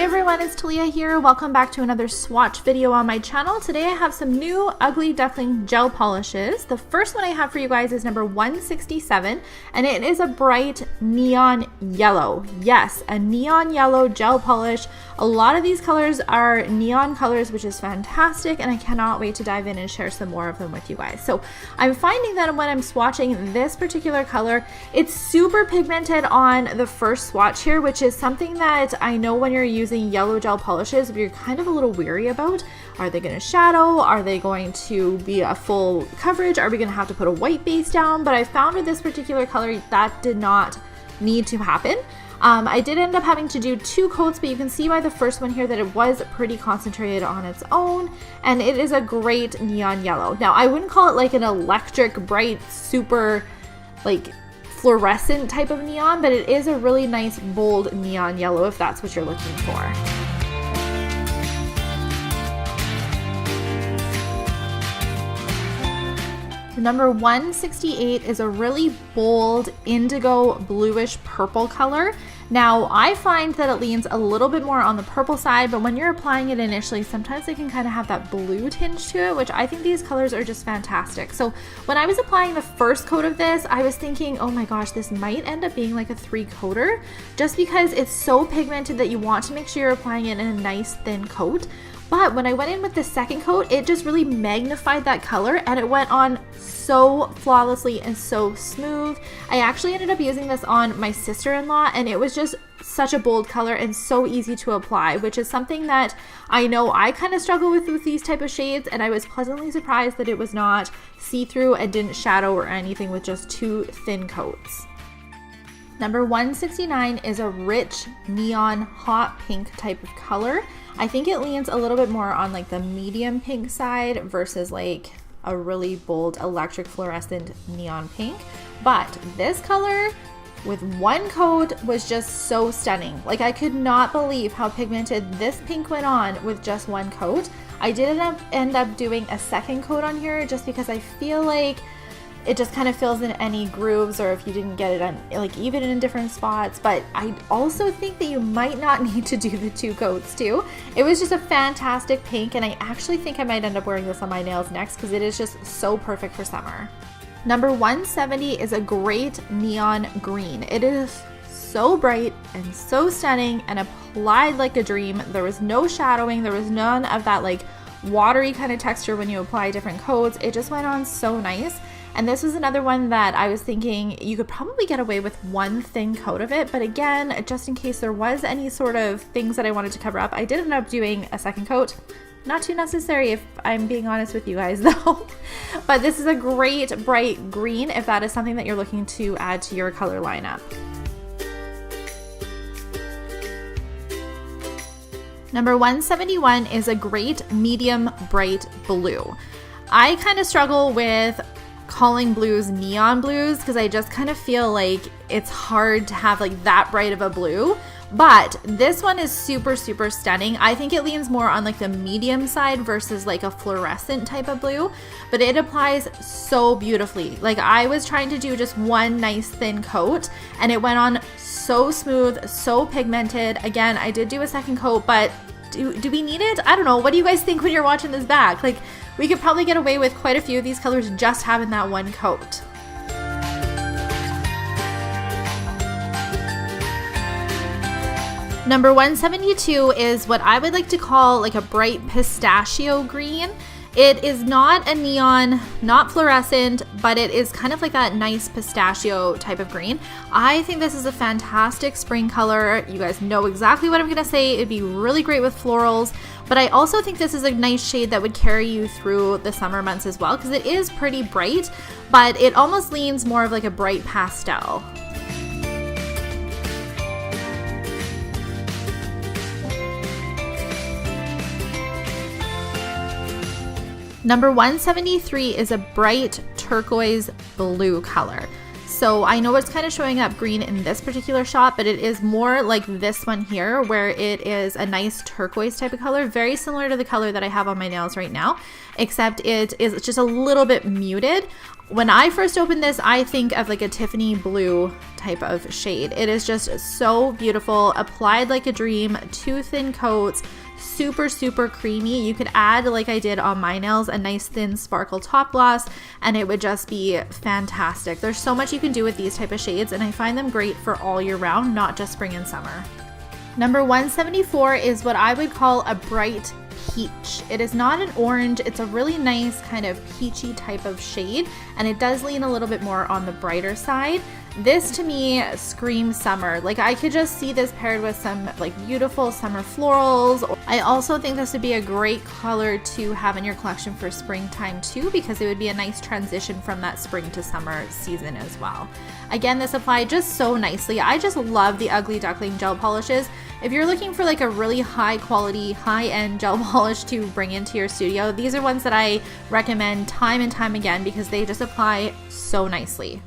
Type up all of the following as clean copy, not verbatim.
everyone, it's Talia here. Welcome back to another swatch video on my channel. Today I have some new Ugly Duckling gel polishes. The first one I have for you guys is number 167, and it is a bright neon yellow. Yes, a neon yellow gel polish. A lot of these colors are neon colors, which is fantastic, and I cannot wait to dive in and share some more of them with you guys. So I'm finding that when I'm swatching this particular color, it's super pigmented on the first swatch here, which is something that I know when you're using yellow gel polishes, you're kind of a little weary about. Are they going to shadow? Are they going to be a full coverage? Are we going to have to put a white base down? But I found with this particular color that did not need to happen. I did end up having to do 2 coats, but you can see by the first one here that it was pretty concentrated on its own, and it is a great neon yellow. Now, I wouldn't call it like an electric, bright, super like fluorescent type of neon, but it is a really nice, bold neon yellow if that's what you're looking for. Number 168 is a really bold indigo bluish purple color. Now I find that it leans a little bit more on the purple side, but when you're applying it initially, sometimes it can kind of have that blue tinge to it, which I think these colors are just fantastic. So when I was applying the first coat of this, I was thinking, oh my gosh, this might end up being like a 3-coater, just because it's so pigmented that you want to make sure you're applying it in a nice thin coat. But when I went in with the second coat, it just really magnified that color, and it went on so flawlessly and so smooth. I actually ended up using this on my sister-in-law, and it was just such a bold color and so easy to apply, which is something that I know I kind of struggle with these type of shades, and I was pleasantly surprised that it was not see-through and didn't shadow or anything with just 2 thin coats. Number 169 is a rich neon hot pink type of color. I think it leans a little bit more on like the medium pink side versus like a really bold electric fluorescent neon pink. But this color with 1 coat was just so stunning. Like, I could not believe how pigmented this pink went on with just 1 coat. I did end up doing a second coat on here just because I feel like it just kind of fills in any grooves, or if you didn't get it on like even in different spots. But I also think that you might not need to do the 2 coats too. It was just a fantastic pink, and I actually think I might end up wearing this on my nails next because it is just so perfect for summer. Number 170 is a great neon green. It is so bright and so stunning and applied like a dream. There was no shadowing, there was none of that like watery kind of texture when you apply different coats. It just went on so nice. And this was another one that I was thinking you could probably get away with 1 thin coat of it. But again, just in case there was any sort of things that I wanted to cover up, I did end up doing a second coat. Not too necessary if I'm being honest with you guys though. But this is a great bright green if that is something that you're looking to add to your color lineup. Number 171 is a great medium bright blue. I kind of struggle with calling blues neon blues because I just kind of feel like it's hard to have like that bright of a blue, but this one is super stunning. I think it leans more on like the medium side versus like a fluorescent type of blue, but it applies so beautifully. Like, I was trying to do just 1 nice thin coat and it went on so smooth, so pigmented. Again, I did do a second coat, but do we need it? I don't know. What do you guys think when you're watching this back? Like, we could probably get away with quite a few of these colors just having that 1 coat. Number 172 is what I would like to call like a bright pistachio green. It is not a neon, not fluorescent, but it is kind of like that nice pistachio type of green. I think this is a fantastic spring color. You guys know exactly what I'm gonna say. It'd be really great with florals, but I also think this is a nice shade that would carry you through the summer months as well, because it is pretty bright, but it almost leans more of like a bright pastel. Number 173 is a bright turquoise blue color. So I know it's kind of showing up green in this particular shot, but it is more like this one here where it is a nice turquoise type of color, very similar to the color that I have on my nails right now, except it is just a little bit muted. When I first opened this, I think of like a Tiffany blue type of shade. It is just so beautiful, applied like a dream, 2 thin coats, super, super creamy. You could add, like I did on my nails, a nice thin sparkle top gloss, and it would just be fantastic. There's so much you can do with these type of shades, and I find them great for all year round, not just spring and summer. Number 174 is what I would call a bright peach. It is not an orange, it's a really nice kind of peachy type of shade, and it does lean a little bit more on the brighter side. This to me screams summer. Like I could just see this paired with some like beautiful summer florals. I also think this would be a great color to have in your collection for springtime too, because it would be a nice transition from that spring to summer season as well. Again, this applied just so nicely. I just love the Ugly Duckling gel polishes. If you're looking for like a really high quality, high-end gel polish to bring into your studio, these are ones that I recommend time and time again because they just apply so nicely.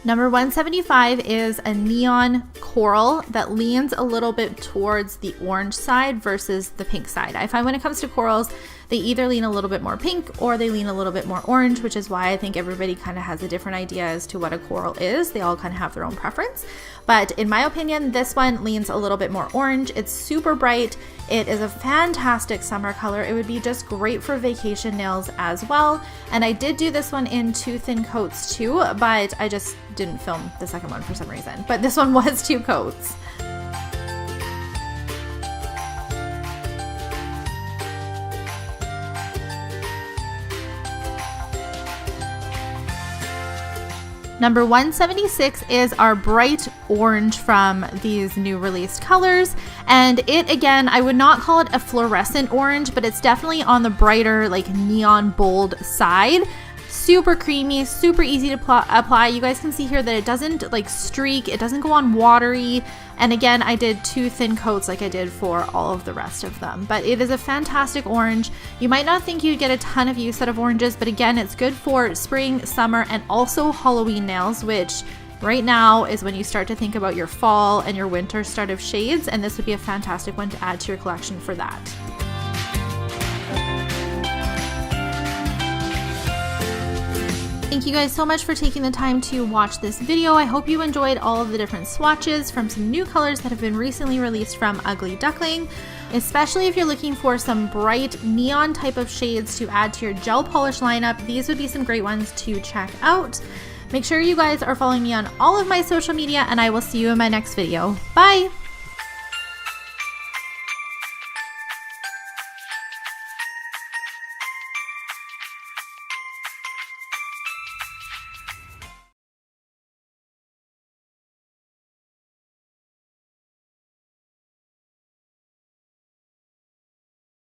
Number 175 is a neon coral that leans a little bit towards the orange side versus the pink side. I find when it comes to corals, they either lean a little bit more pink or they lean a little bit more orange, which is why I think everybody kind of has a different idea as to what a coral is. They all kind of have their own preference. But in my opinion, this one leans a little bit more orange. It's super bright. It is a fantastic summer color. It would be just great for vacation nails as well. And I did do this one in 2 thin coats too, but I just didn't film the second one for some reason. But this one was 2 coats. Number 176 is our bright orange from these new released colors. And it, again, I would not call it a fluorescent orange, but it's definitely on the brighter, like neon bold side. Super creamy, super easy to apply. You guys can see here that it doesn't like streak, it doesn't go on watery. And again, I did 2 thin coats like I did for all of the rest of them. But it is a fantastic orange. You might not think you'd get a ton of use out of oranges, but again, it's good for spring, summer, and also Halloween nails, which right now is when you start to think about your fall and your winter start of shades, and this would be a fantastic one to add to your collection for that. Thank you guys so much for taking the time to watch this video. I hope you enjoyed all of the different swatches from some new colors that have been recently released from Ugly Duckling, especially if you're looking for some bright neon type of shades to add to your gel polish lineup. These would be some great ones to check out. Make sure you guys are following me on all of my social media, and I will see you in my next video. Bye!